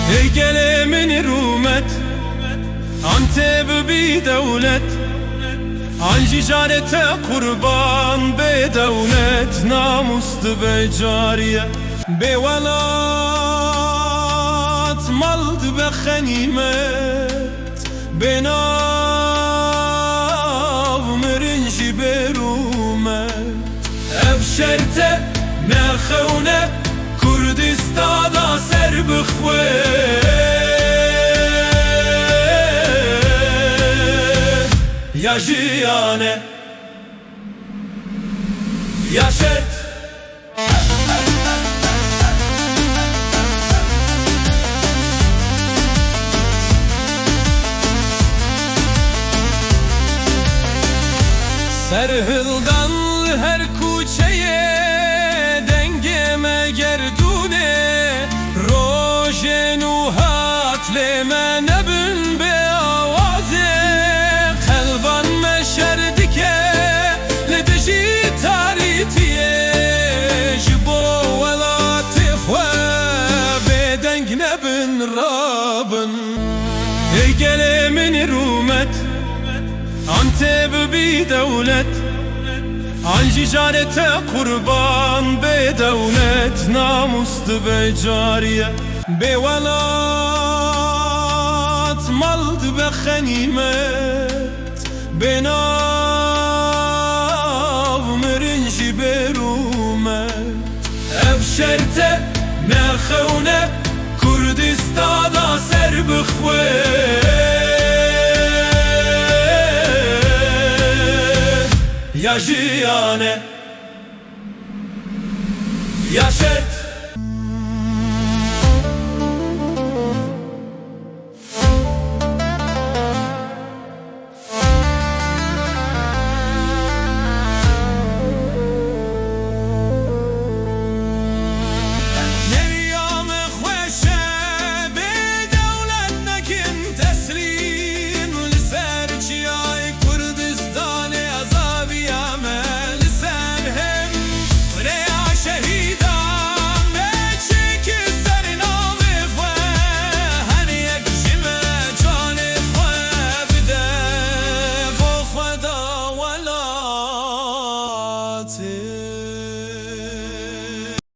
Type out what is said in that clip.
هيقلي من رومت Antep bir devlet An ticarete kurban be devlet Namuslu be cariye Be velat maldı be ganimet Be nav mirinci be rumet Ev şerte ne xevne Kurdistan'a serbıxve Ya jiyane Yaşet Serhildan her kuçeye Dengeme gerdune Rojenu hatleme nebün be avaze Helvan meşerdike Ledeji taritiye Jibo ve latif ve Bedeng nebün rabın Heygele min rumet Antep bir devlet An ticarete kurban be devlet Namuslu be cariye Be velat maldı be ganimet Be nav mirinci be rumet Ev şerte ne xevne Kurdistan'a serbıxve Ya jiyane